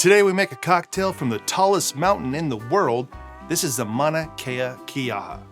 Today we make a cocktail from the tallest mountain in the world. This is the Mauna Kea Kiaha.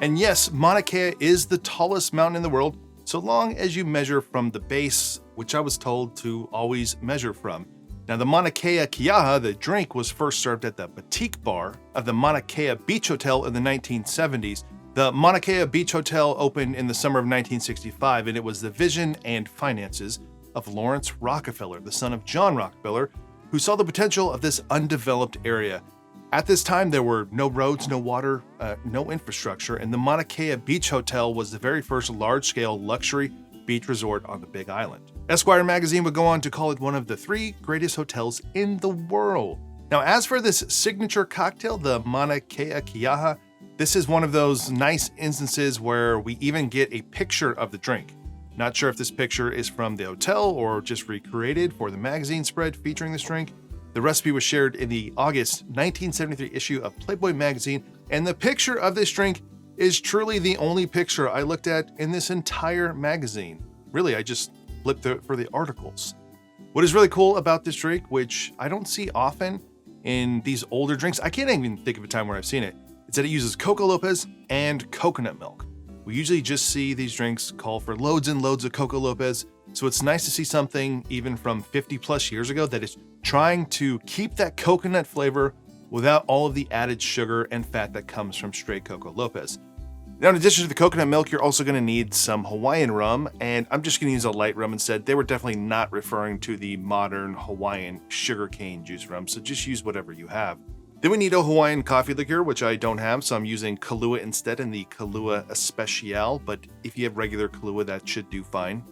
And yes, Mauna Kea is the tallest mountain in the world, so long as you measure from the base, which I was told to always measure from. Now the Mauna Kea Kiaha, the drink, was first served at the boutique bar of the Mauna Kea Beach Hotel in the 1970s. The Mauna Kea Beach Hotel opened in the summer of 1965, and it was the vision and finances of Lawrence Rockefeller, the son of John Rockefeller, who saw the potential of this undeveloped area. At this time, there were no roads, no water, no infrastructure, and the Mauna Kea Beach Hotel was the very first large-scale luxury beach resort on the Big Island. Esquire magazine would go on to call it one of the 3 greatest hotels in the world. Now, as for this signature cocktail, the Mauna Kea Kiaha, this is one of those nice instances where we even get a picture of the drink. Not sure if this picture is from the hotel or just recreated for the magazine spread featuring this drink. The recipe was shared in the August 1973 issue of Playboy Magazine, and the picture of this drink is truly the only picture I looked at in this entire magazine. Really, I just flipped through it for the articles. What is really cool about this drink, which I don't see often in these older drinks, I can't even think of a time where I've seen it, is that it uses Coco Lopez and coconut milk. We usually just see these drinks call for loads and loads of Coco Lopez, so it's nice to see something even from 50 plus years ago that is trying to keep that coconut flavor without all of the added sugar and fat that comes from straight Coco Lopez. Now, in addition to the coconut milk, you're also going to need some Hawaiian rum, and I'm just going to use a light rum instead. They were definitely not referring to the modern Hawaiian sugarcane juice rum, so just use whatever you have. Then we need a Hawaiian coffee liqueur, which I don't have, so I'm using Kahlua instead in the Kahlua Especial, but if you have regular Kahlua, that should do fine.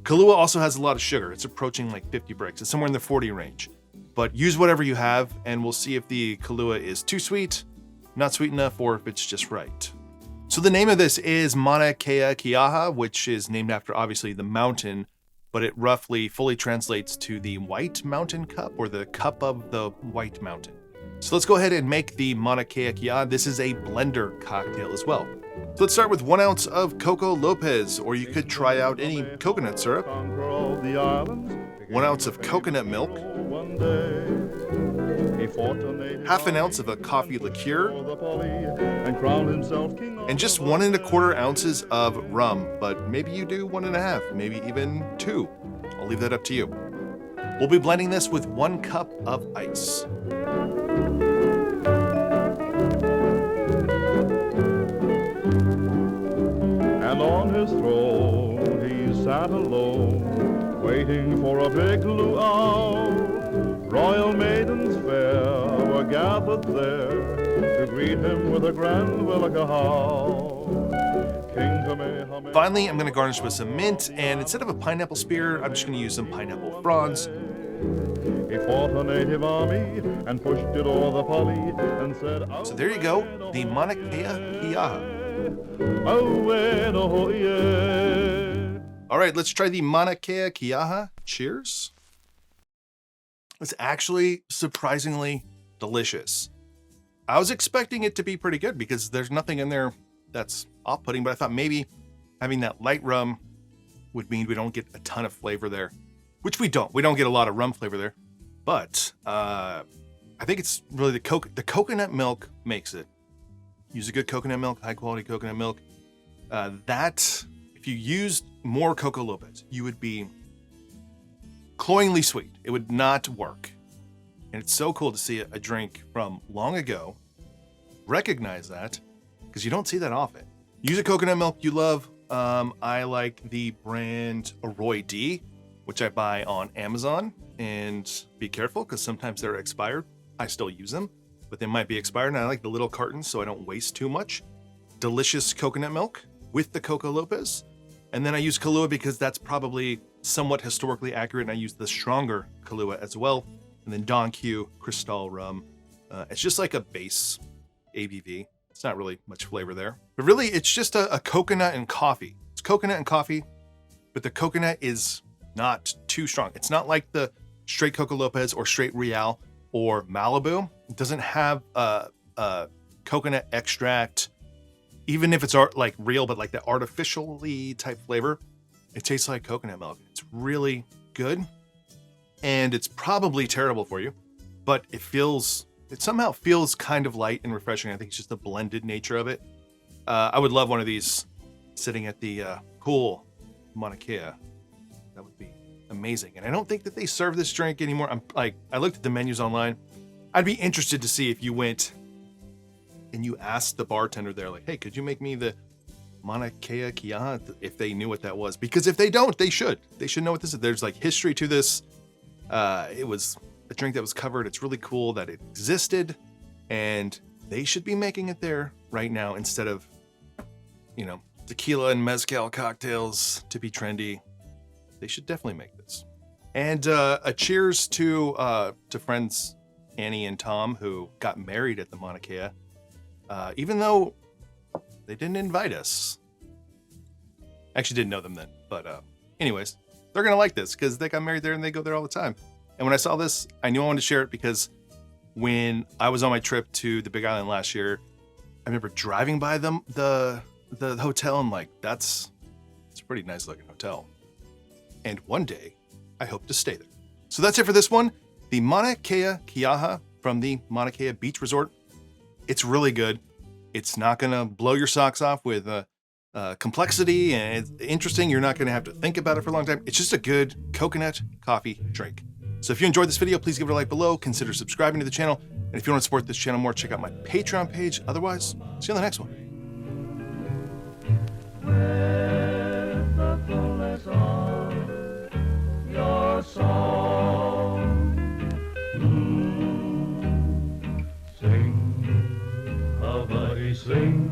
Kahlua also has a lot of sugar. It's approaching like 50 bricks. It's somewhere in the 40 range. But use whatever you have, and we'll see if the Kahlua is too sweet, not sweet enough, or if it's just right. So the name of this is Mauna Kea Kiaha, which is named after, obviously, the mountain, but it roughly fully translates to the White Mountain Cup, or the Cup of the White Mountain. So let's go ahead and make the Mauna Kea Kiaha. This is a blender cocktail as well. So let's start with 1 ounce of Coco Lopez, or you could try out any coconut syrup. 1 ounce of coconut milk. Half an ounce of a coffee liqueur. And just 1 1/4 ounces of rum, but maybe you do 1 1/2, maybe even 2. I'll leave that up to you. We'll be blending this with 1 cup of ice. And on his throne he sat alone, waiting for a big luau. Royal maidens fair were gathered there to greet him with a grand welcome. King Kamehameha. Finally, I'm going to garnish with some mint, and instead of a pineapple spear, I'm just going to use some pineapple fronds. He fought a native army and pushed it o'er the poly and said, So there you go, the Mauna Kea Kiaha. oh, yeah. All right, let's try the Mauna Kea Kiaha. Cheers. It's actually surprisingly delicious. I was expecting it to be pretty good because there's nothing in there that's off-putting, but I thought maybe having that light rum would mean we don't get a ton of flavor there, which we don't. We don't get a lot of rum flavor there, but I think it's really the coconut milk makes it. Use a good coconut milk, high-quality coconut milk. That, if you used more Coco Lopez, you would be cloyingly sweet. It would not work. And it's so cool to see a drink from long ago recognize that, because you don't see that often. Use a coconut milk you love. I like the brand Roy D, which I buy on Amazon. And be careful, because sometimes they're expired. I still use them, but they might be expired, and I like the little cartons so I don't waste too much. Delicious coconut milk with the Coco Lopez. And then I use Kahlua because that's probably somewhat historically accurate, and I use the stronger Kahlua as well. And then Don Q Cristal rum. It's just like a base ABV. It's not really much flavor there. But really, it's just a coconut and coffee. It's coconut and coffee, but the coconut is not too strong. It's not like the straight Coco Lopez or straight Real or Malibu. It doesn't have a coconut extract, even if it's like real, but like the artificially type flavor. It tastes like coconut milk. It's really good. and it's probably terrible for you, but it somehow feels kind of light and refreshing. I think it's just the blended nature of it. I would love one of these sitting at the pool, Mauna Kea. That would be amazing. And I don't think that they serve this drink anymore. I looked at the menus online. I'd be interested to see if you went and you asked the bartender there, like, hey, could you make me the Mauna Kea Kiaha, if they knew what that was? Because if they don't, they should. They should know what this is. There's like history to this. It was a drink that was covered. It's really cool that it existed, and they should be making it there right now instead of, tequila and mezcal cocktails to be trendy. They should definitely make this. And a cheers to friends Annie and Tom who got married at the Mauna Kea, even though they didn't invite us. Actually didn't know them then, but anyways, they're gonna like this because they got married there and they go there all the time. And when I saw this, I knew I wanted to share it because when I was on my trip to the Big Island last year, I remember driving by the hotel and like, it's a pretty nice looking hotel. And one day, I hope to stay there. So that's it for this one. The Mauna Kea Kiaha from the Mauna Kea Beach Resort. It's really good. It's not going to blow your socks off with complexity, and it's interesting. You're not going to have to think about it for a long time. It's just a good coconut coffee drink. So if you enjoyed this video, please give it a like below. Consider subscribing to the channel. And if you want to support this channel more, check out my Patreon page. Otherwise, see you on the next one. With the fullness of your song, sing, a buddy, sing.